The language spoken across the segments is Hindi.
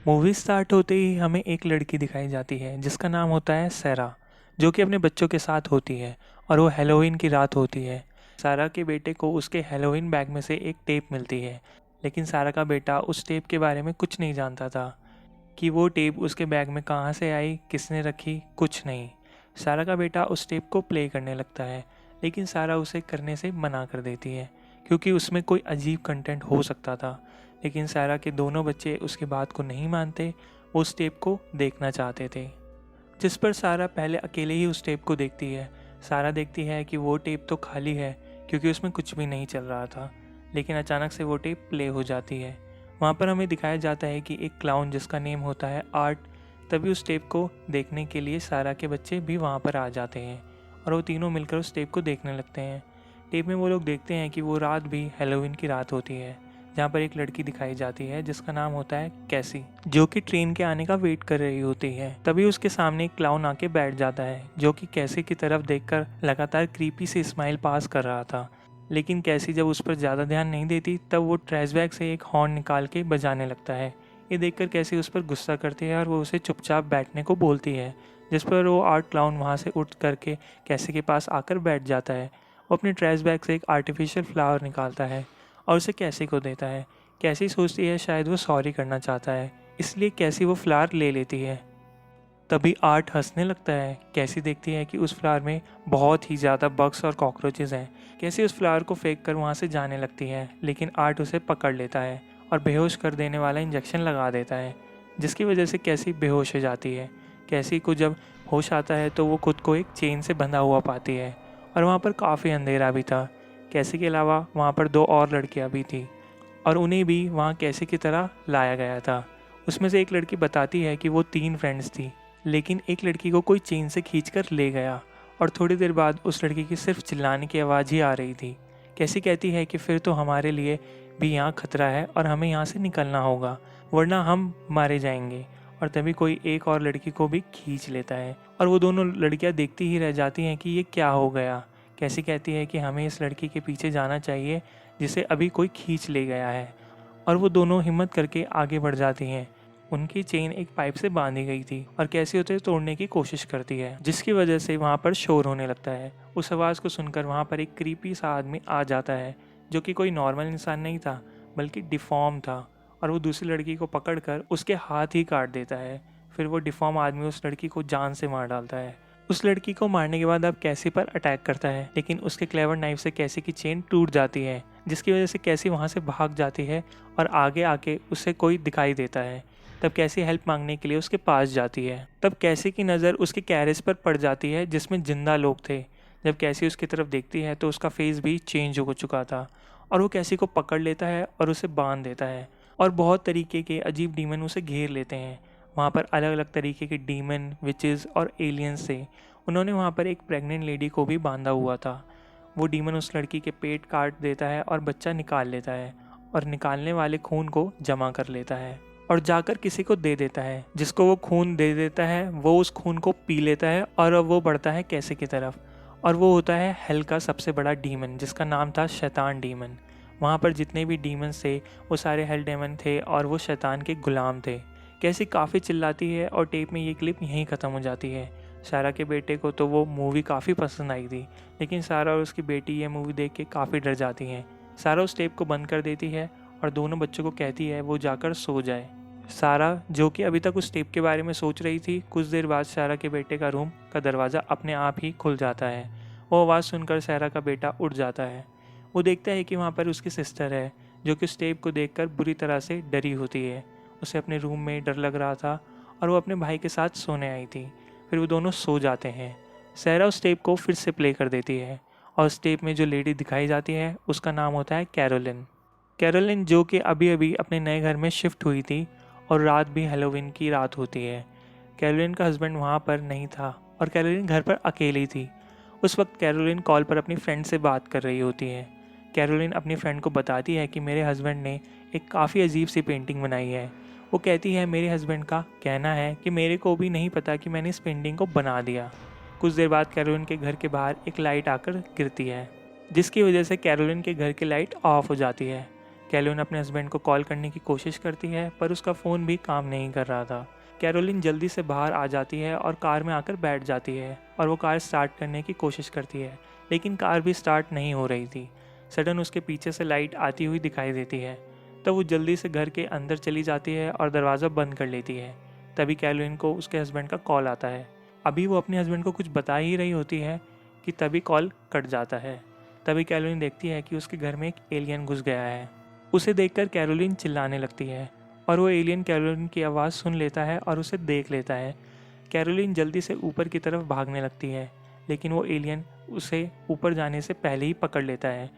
मूवी स्टार्ट होते ही हमें एक लड़की दिखाई जाती है जिसका नाम होता है सैरा, जो कि अपने बच्चों के साथ होती है और वो हैलोवीन की रात होती है। सारा के बेटे को उसके हैलोवीन बैग में से एक टेप मिलती है, लेकिन सारा का बेटा उस टेप के बारे में कुछ नहीं जानता था कि वो टेप उसके बैग में कहाँ से आई, किसने रखी, कुछ नहीं। सारा का बेटा उस टेप को प्ले करने लगता है, लेकिन सारा उसे करने से मना कर देती है क्योंकि उसमें कोई अजीब कंटेंट हो सकता था। लेकिन सारा के दोनों बच्चे उसकी बात को नहीं मानते, वो उस टेप को देखना चाहते थे। जिस पर सारा पहले अकेले ही उस टेप को देखती है। सारा देखती है कि वो टेप तो खाली है क्योंकि उसमें कुछ भी नहीं चल रहा था, लेकिन अचानक से वो टेप प्ले हो जाती है। वहाँ पर हमें दिखाया जाता है कि एक क्लाउन जिसका नेम होता है आर्ट, तभी उस टेप को देखने के लिए सारा के बच्चे भी वहाँ पर आ जाते हैं और वो तीनों मिलकर उस टेप को देखने लगते हैं। टेप में वो लोग देखते हैं कि वो रात भी हैलोवीन की रात होती है, जहाँ पर एक लड़की दिखाई जाती है जिसका नाम होता है कैसी, जो कि ट्रेन के आने का वेट कर रही होती है। तभी उसके सामने एक क्लाउन आके बैठ जाता है जो कि कैसी की तरफ देखकर लगातार क्रीपी से स्माइल पास कर रहा था। लेकिन कैसी जब उस पर ज़्यादा ध्यान नहीं देती, तब वो ट्रैश बैग से एक हॉर्न निकाल के बजाने लगता है। ये देखकर कैसी उस पर गुस्सा करती है और वो उसे चुपचाप बैठने को बोलती है, जिस पर वो आर्ट क्लाउन वहाँ से उठ करके कैसी के पास आकर बैठ जाता है। वो अपने ट्रैश बैग से एक आर्टिफिशियल फ्लावर निकालता है और उसे कैसी को देता है। कैसी सोचती है शायद वो सॉरी करना चाहता है, इसलिए कैसी वो फ्लावर ले लेती है। तभी आर्ट हंसने लगता है। कैसी देखती है कि उस फ्लावर में बहुत ही ज़्यादा बग्स और कॉकरोचेस हैं। कैसी उस फ्लावर को फेंक कर वहाँ से जाने लगती है, लेकिन आर्ट उसे पकड़ लेता है और बेहोश कर देने वाला इंजेक्शन लगा देता है, जिसकी वजह से कैसी बेहोश हो जाती है। कैसी को जब होश आता है तो वो खुद को एक चेन से बंधा हुआ पाती है और वहाँ पर काफ़ी अंधेरा भी था। कैसी के अलावा वहाँ पर दो और लड़कियाँ भी थी और उन्हें भी वहाँ कैसी की तरह लाया गया था। उसमें से एक लड़की बताती है कि वो 3 फ्रेंड्स थी, लेकिन एक लड़की को कोई चेन से खींचकर ले गया और थोड़ी देर बाद उस लड़की की सिर्फ चिल्लाने की आवाज़ ही आ रही थी। कैसी कहती है कि फिर तो हमारे लिए भी यहाँ खतरा है और हमें यहाँ से निकलना होगा, वरना हम मारे जाएंगे। और तभी कोई एक और लड़की को भी खींच लेता है और वो दोनों लड़कियाँ देखती ही रह जाती हैं कि ये क्या हो गया। कैसी कहती है कि हमें इस लड़की के पीछे जाना चाहिए जिसे अभी कोई खींच ले गया है, और वो दोनों हिम्मत करके आगे बढ़ जाती हैं। उनकी चेन एक पाइप से बांधी गई थी और कैसी उसे तोड़ने की कोशिश करती है, जिसकी वजह से वहाँ पर शोर होने लगता है। उस आवाज़ को सुनकर वहाँ पर एक क्रीपी सा आदमी आ जाता है, जो कि कोई नॉर्मल इंसान नहीं था बल्कि डिफॉर्म था, और वो दूसरी लड़की को पकड़कर उसके हाथ ही काट देता है। फिर वो डिफॉर्म आदमी उस लड़की को जान से मार डालता है। उस लड़की को मारने के बाद अब कैसी पर अटैक करता है, लेकिन उसके क्लेवर नाइफ से कैसी की चेन टूट जाती है, जिसकी वजह से कैसी वहाँ से भाग जाती है और आगे आके उसे कोई दिखाई देता है। तब कैसी हेल्प मांगने के लिए उसके पास जाती है। तब कैसी की नज़र उसके कैरेज पर पड़ जाती है जिसमें जिंदा लोग थे। जब कैसी उसकी तरफ देखती है तो उसका फेस भी चेंज हो चुका था और वो कैसी को पकड़ लेता है और उसे बांध देता है, और बहुत तरीके के अजीब डीमन उसे घेर लेते हैं। वहाँ पर अलग अलग तरीके के डीमन, विचेस और एलियंस से उन्होंने वहाँ पर एक प्रेग्नेंट लेडी को भी बांधा हुआ था। वो डीमन उस लड़की के पेट काट देता है और बच्चा निकाल लेता है, और निकालने वाले खून को जमा कर लेता है और जाकर किसी को दे देता है। जिसको वो खून दे देता है वो उस खून को पी लेता है और अब वो बढ़ता है कैसे की तरफ, और वो होता है हेल का सबसे बड़ा डीमन जिसका नाम था शैतान डीमन। वहाँ पर जितने भी डीमंस थे वो सारे हेल डेमन थे और वो शैतान के गुलाम थे। कैसी काफ़ी चिल्लाती है और टेप में ये क्लिप यहीं ख़त्म हो जाती है। सारा के बेटे को तो वो मूवी काफ़ी पसंद आई थी, लेकिन सारा और उसकी बेटी ये मूवी देख के काफ़ी डर जाती हैं। सारा उस टेप को बंद कर देती है और दोनों बच्चों को कहती है वो जाकर सो जाए। सारा, जो कि अभी तक उस टेप के बारे में सोच रही थी, कुछ देर बाद सारा के बेटे का रूम का दरवाज़ा अपने आप ही खुल जाता है। वो आवाज़ सुनकर सारा का बेटा उठ जाता है। वो देखता है कि वहाँ पर उसकी सिस्टर है, जो कि उस टेप को देखकर बुरी तरह से डरी होती है। उसे अपने रूम में डर लग रहा था और वो अपने भाई के साथ सोने आई थी। फिर वो दोनों सो जाते हैं। सारा उस टेप को फिर से प्ले कर देती है और उस टेप में जो लेडी दिखाई जाती है उसका नाम होता है कैरोलिन। कैरोलिन, जो कि अभी अभी अपने नए घर में शिफ्ट हुई थी और रात भी हैलोवीन की रात होती है। कैरोलिन का हस्बैंड वहाँ पर नहीं था और कैरोलिन घर पर अकेली थी। उस वक्त कैरोलिन कॉल पर अपनी फ्रेंड से बात कर रही होती है। कैरोलिन अपनी फ्रेंड को बताती है कि मेरे हस्बैंड ने एक काफ़ी अजीब सी पेंटिंग बनाई है। वो कहती है मेरे हस्बैंड का कहना है कि मेरे को भी नहीं पता कि मैंने इस पेंटिंग को बना दिया। कुछ देर बाद कैरोलिन के घर के बाहर एक लाइट आकर गिरती है, जिसकी वजह से कैरोलिन के घर की लाइट ऑफ हो जाती है। कैरोलिन अपने हस्बैंड को कॉल करने की कोशिश करती है पर उसका फ़ोन भी काम नहीं कर रहा था। कैरोलिन जल्दी से बाहर आ जाती है और कार में आकर बैठ जाती है और वो कार स्टार्ट करने की कोशिश करती है, लेकिन कार भी स्टार्ट नहीं हो रही थी। सडन उसके पीछे से लाइट आती हुई दिखाई देती है। तब वो जल्दी से घर के अंदर चली जाती है और दरवाज़ा बंद कर लेती है। तभी कैरोलिन को उसके हस्बैंड का कॉल आता है। अभी वो अपने हस्बैंड को कुछ बता ही रही होती है कि तभी कॉल कट जाता है। तभी कैरोलिन देखती है कि उसके घर में एक एलियन घुस गया है। उसे देखकर कैरोलिन चिल्लाने लगती है और वो एलियन कैरोलिन की आवाज़ सुन लेता है और उसे देख लेता है। कैरोलिन जल्दी से ऊपर की तरफ भागने लगती है, लेकिन वो एलियन उसे ऊपर जाने से पहले ही पकड़ लेता है।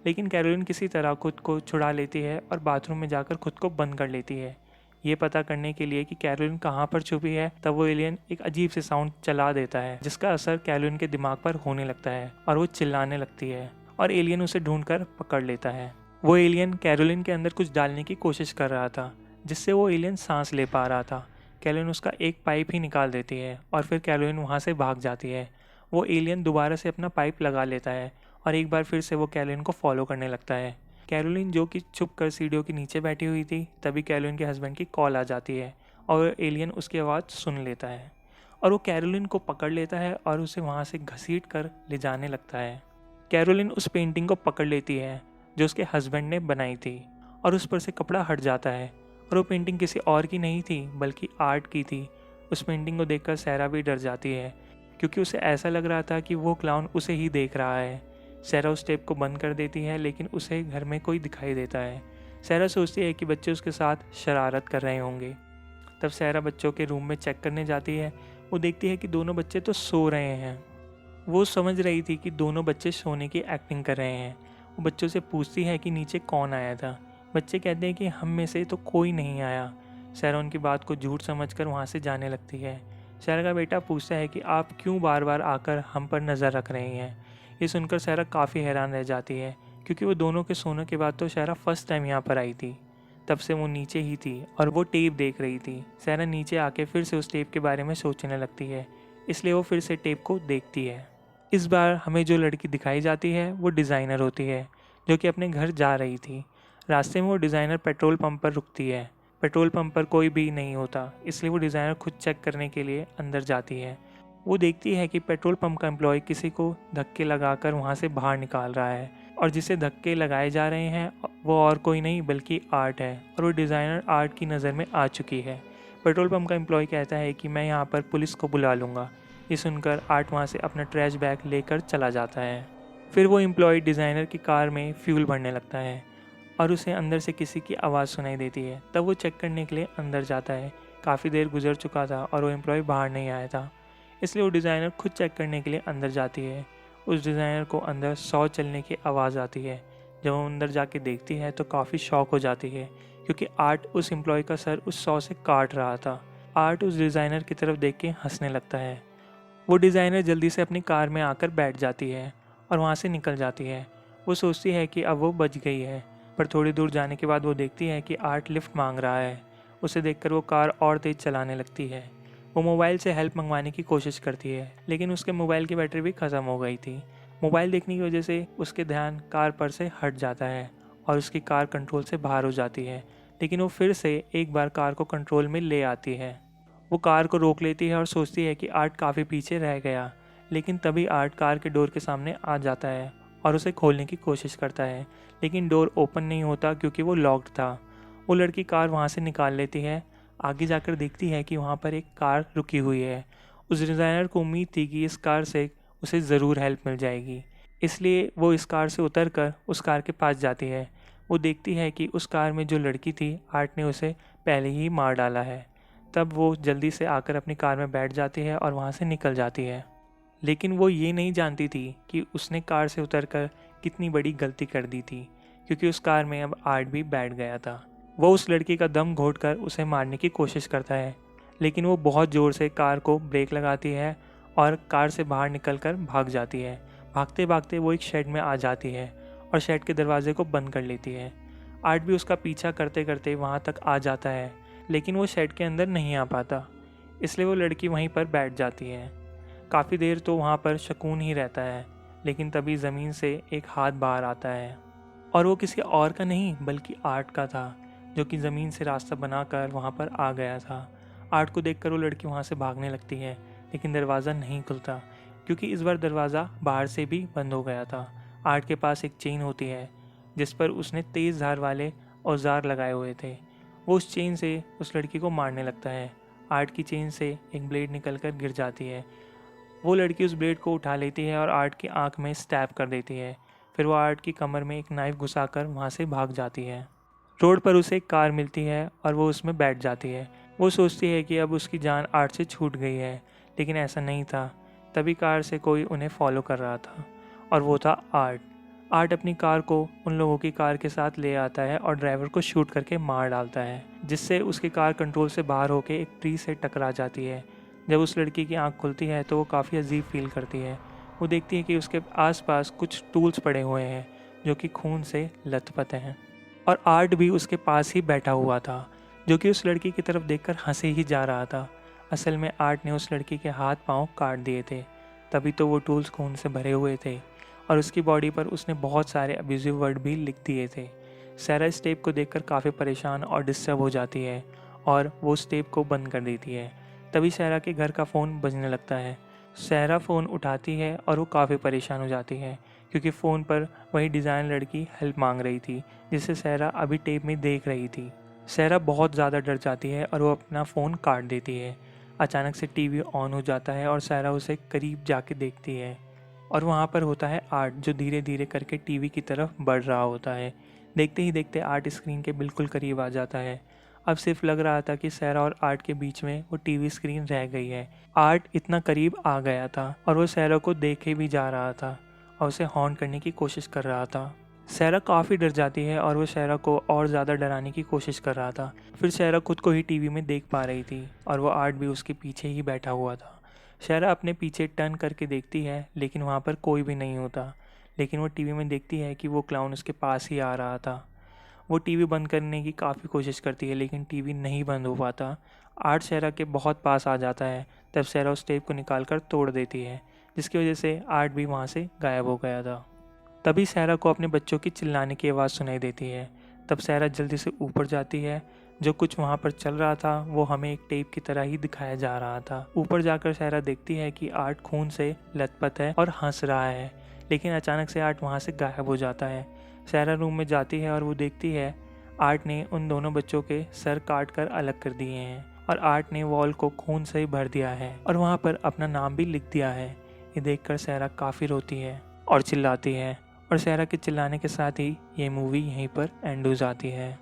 लेकिन कैरोलिन किसी तरह खुद को छुड़ा लेती है और बाथरूम में जाकर खुद को बंद कर लेती है, ये पता करने के लिए कि कैरोलिन कहाँ पर छुपी है। तब वो एलियन एक अजीब से साउंड चला देता है जिसका असर कैरोलिन के दिमाग पर होने लगता है और वो चिल्लाने लगती है और एलियन उसे ढूंढकर पकड़ लेता है। वो एलियन कैरोलिन के अंदर कुछ डालने की कोशिश कर रहा था जिससे वो एलियन सांस ले पा रहा था। कैरोलिन उसका एक पाइप ही निकाल देती है और फिर कैरोलिन वहाँ से भाग जाती है। वो एलियन दोबारा से अपना पाइप लगा लेता है और एक बार फिर से वो कैरोलिन को फॉलो करने लगता है। कैरोलिन जो कि छुप कर सीढ़ियों के नीचे बैठी हुई थी, तभी कैरोलिन के हस्बैंड की कॉल आ जाती है और एलियन उसकी आवाज़ सुन लेता है और वो कैरोलिन को पकड़ लेता है और उसे वहाँ से घसीट कर ले जाने लगता है। कैरोलिन उस पेंटिंग को पकड़ लेती है जो उसके हस्बैंड ने बनाई थी और उस पर से कपड़ा हट जाता है और वो पेंटिंग किसी और की नहीं थी बल्कि आर्ट की थी। उस पेंटिंग को देखकर सैरा भी डर जाती है क्योंकि उसे ऐसा लग रहा था कि वो क्लाउन उसे ही देख रहा है। सैरा उस टेप को बंद कर देती है, लेकिन उसे घर में कोई दिखाई देता है। सैरा सोचती है कि बच्चे उसके साथ शरारत कर रहे होंगे। तब सैरा बच्चों के रूम में चेक करने जाती है। वो देखती है कि दोनों बच्चे तो सो रहे हैं। वो समझ रही थी कि दोनों बच्चे सोने की एक्टिंग कर रहे हैं। वो बच्चों से पूछती है कि नीचे कौन आया था। बच्चे कहते हैं कि हम में से तो कोई नहीं आया। सैरा उनकी बात को झूठ समझकर वहाँ से जाने लगती है। सैरा का बेटा पूछता है कि आप क्यों बार बार आकर हम पर नज़र रख रहे हैं। ये सुनकर सैरा काफ़ी हैरान रह जाती है क्योंकि वो दोनों के सोने के बाद तो सैरा फर्स्ट टाइम यहाँ पर आई थी। तब से वो नीचे ही थी और वो टेप देख रही थी। सैरा नीचे आके फिर से उस टेप के बारे में सोचने लगती है, इसलिए वो फिर से टेप को देखती है। इस बार हमें जो लड़की दिखाई जाती है वो डिज़ाइनर होती है जो कि अपने घर जा रही थी। रास्ते में वो डिज़ाइनर पेट्रोल पंप पर रुकती है। पेट्रोल पंप पर कोई भी नहीं होता, इसलिए वो डिज़ाइनर खुद चेक करने के लिए अंदर जाती है। वो देखती है कि पेट्रोल पंप का एम्प्लॉय किसी को धक्के लगाकर वहाँ से बाहर निकाल रहा है और जिसे धक्के लगाए जा रहे हैं वो और कोई नहीं बल्कि आर्ट है और वो डिज़ाइनर आर्ट की नज़र में आ चुकी है। पेट्रोल पंप का एम्प्लॉय कहता है कि मैं यहाँ पर पुलिस को बुला लूँगा। ये सुनकर आर्ट वहाँ से अपना ट्रैश बैग लेकर चला जाता है। फिर वो एम्प्लॉय डिज़ाइनर की कार में फ्यूल भरने लगता है और उसे अंदर से किसी की आवाज़ सुनाई देती है। तब वो चेक करने के लिए अंदर जाता है। काफ़ी देर गुजर चुका था और वो एम्प्लॉय बाहर नहीं आया था, इसलिए वो डिज़ाइनर खुद चेक करने के लिए अंदर जाती है। उस डिज़ाइनर को अंदर 100 चलने की आवाज़ आती है। जब वो अंदर जाके देखती है तो काफ़ी शॉक हो जाती है क्योंकि आर्ट उस एम्प्लॉय का सर उस 100 से काट रहा था। आर्ट उस डिज़ाइनर की तरफ देख के हंसने लगता है। वो डिज़ाइनर जल्दी से अपनी कार में आकर बैठ जाती है और वहाँ से निकल जाती है। वो सोचती है कि अब वो बच गई है, पर थोड़ी दूर जाने के बाद वो देखती है कि आर्ट लिफ्ट मांग रहा है। उसे देखकर वो कार और तेज़ चलाने लगती है। वो मोबाइल से हेल्प मंगवाने की कोशिश करती है, लेकिन उसके मोबाइल की बैटरी भी ख़त्म हो गई थी। मोबाइल देखने की वजह से उसके ध्यान कार पर से हट जाता है और उसकी कार कंट्रोल से बाहर हो जाती है, लेकिन वो फिर से एक बार कार को कंट्रोल में ले आती है। वो कार को रोक लेती है और सोचती है कि आर्ट काफ़ी पीछे रह गया, लेकिन तभी आर्ट कार के डोर के सामने आ जाता है और उसे खोलने की कोशिश करता है, लेकिन डोर ओपन नहीं होता क्योंकि वो लॉक्ड था। वो लड़की कार वहाँ से निकाल लेती है। आगे जाकर देखती है कि वहाँ पर एक कार रुकी हुई है। उस डिज़ाइनर को उम्मीद थी कि इस कार से उसे ज़रूर हेल्प मिल जाएगी, इसलिए वो इस कार से उतरकर उस कार के पास जाती है। वो देखती है कि उस कार में जो लड़की थी आर्ट ने उसे पहले ही मार डाला है। तब वो जल्दी से आकर अपनी कार में बैठ जाती है और वहाँ से निकल जाती है। लेकिन वो ये नहीं जानती थी कि उसने कार से उतरकर कितनी बड़ी गलती कर दी थी, क्योंकि उस कार में अब आर्ट भी बैठ गया था। वो उस लड़की का दम घोंटकर उसे मारने की कोशिश करता है, लेकिन वो बहुत ज़ोर से कार को ब्रेक लगाती है और कार से बाहर निकलकर भाग जाती है। भागते भागते वो एक शेड में आ जाती है और शेड के दरवाजे को बंद कर लेती है। आर्ट भी उसका पीछा करते करते वहाँ तक आ जाता है, लेकिन वो शेड के अंदर नहीं आ पाता, इसलिए वो लड़की वहीं पर बैठ जाती है। काफ़ी देर तो वहाँ पर सुकून ही रहता है, लेकिन तभी ज़मीन से एक हाथ बाहर आता है। और वो किसी और का नहीं बल्कि आर्ट का था, जो कि ज़मीन से रास्ता बनाकर वहाँ पर आ गया था। आर्ट को देखकर वो लड़की वहाँ से भागने लगती है, लेकिन दरवाज़ा नहीं खुलता, क्योंकि इस बार दरवाज़ा बाहर से भी बंद हो गया था। आर्ट के पास एक चेन होती है, जिस पर उसने तेज़ धार वाले औजार लगाए हुए थे। वो उस चेन से उस लड़की को मारने लगता है। आर्ट की चेन से एक ब्लेड निकलकर गिर जाती है। वो लड़की उस ब्लेड को उठा लेती है और आर्ट की आंख में स्टैब कर देती है। फिर वो आर्ट की कमर में एक नाइफ घुसाकर वहाँ से भाग जाती है। रोड पर उसे एक कार मिलती है और वो उसमें बैठ जाती है। वो सोचती है कि अब उसकी जान आर्ट से छूट गई है, लेकिन ऐसा नहीं था। तभी कार से कोई उन्हें फॉलो कर रहा था, और वो था आर्ट। आर्ट अपनी कार को उन लोगों की कार के साथ ले आता है और ड्राइवर को शूट करके मार डालता है, जिससे उसकी कार कंट्रोल से बाहर होकर एक ट्री से टकरा जाती है। जब उस लड़की की आंख खुलती है तो वो काफ़ी अजीब फील करती है। वो देखती है कि उसके आसपास कुछ टूल्स पड़े हुए हैं जो कि खून से लथपथ हैं, और आर्ट भी उसके पास ही बैठा हुआ था, जो कि उस लड़की की तरफ देखकर हंसे ही जा रहा था। असल में आर्ट ने उस लड़की के हाथ पांव काट दिए थे, तभी तो वो टूल्स खून से भरे हुए थे, और उसकी बॉडी पर उसने बहुत सारे अब्यूजिव वर्ड भी लिख दिए थे। सैरा इस टेप को देखकर काफ़ी परेशान और डिस्टर्ब हो जाती है, और वो उस टेप को बंद कर देती है। तभी सैरा के घर का फ़ोन बजने लगता है। सैरा फ़ोन उठाती है और वो काफ़ी परेशान हो जाती है, क्योंकि फ़ोन पर वही डिज़ाइन लड़की हेल्प मांग रही थी, जिसे सैरा अभी टेप में देख रही थी। सैरा बहुत ज़्यादा डर जाती है और वो अपना फ़ोन काट देती है। अचानक से टीवी ऑन हो जाता है और सैरा उसे करीब जाके देखती है, और वहाँ पर होता है आर्ट, जो धीरे धीरे करके टीवी की तरफ बढ़ रहा होता है। देखते ही देखते आर्ट स्क्रीन के बिल्कुल करीब आ जाता है। अब सिर्फ लग रहा था कि सैरा और आर्ट के बीच में वो टीवी स्क्रीन रह गई है। आर्ट इतना करीब आ गया था और वो सैरा को देखे भी जा रहा था और उसे हॉर्न करने की कोशिश कर रहा था। सैरा काफ़ी डर जाती है और वो सैरा को और ज़्यादा डराने की कोशिश कर रहा था। फिर सैरा खुद को ही टीवी में देख पा रही थी और वो आर्ट भी उसके पीछे ही बैठा हुआ था। सैरा अपने पीछे टर्न करके देखती है, लेकिन वहाँ पर कोई भी नहीं होता। लेकिन वो टीवी में देखती है कि वो क्लाउन उसके पास ही आ रहा था। वो टीवी बंद करने की काफ़ी कोशिश करती है, लेकिन टीवी नहीं बंद हो पाता। आर्ट सैरा के बहुत पास आ जाता है। तब सैरा उस टेप को निकाल कर तोड़ देती है, जिसकी वजह से आर्ट भी वहाँ से गायब हो गया था। तभी सैरा को अपने बच्चों की चिल्लाने की आवाज़ सुनाई देती है। तब सैरा जल्दी से ऊपर जाती है। जो कुछ वहाँ पर चल रहा था वो हमें एक टेप की तरह ही दिखाया जा रहा था। ऊपर जाकर सैरा देखती है कि आर्ट खून से लथपथ है और हंस रहा है, लेकिन अचानक से आर्ट वहाँ से गायब हो जाता है। सैरा रूम में जाती है और वो देखती है आर्ट ने उन दोनों बच्चों के सर काट कर अलग कर दिए हैं, और आर्ट ने वॉल को खून से भर दिया है और वहाँ पर अपना नाम भी लिख दिया है। ये देखकर सैरा काफ़ी रोती है और चिल्लाती है, और सैरा के चिल्लाने के साथ ही ये मूवी यहीं पर एंड हो जाती है।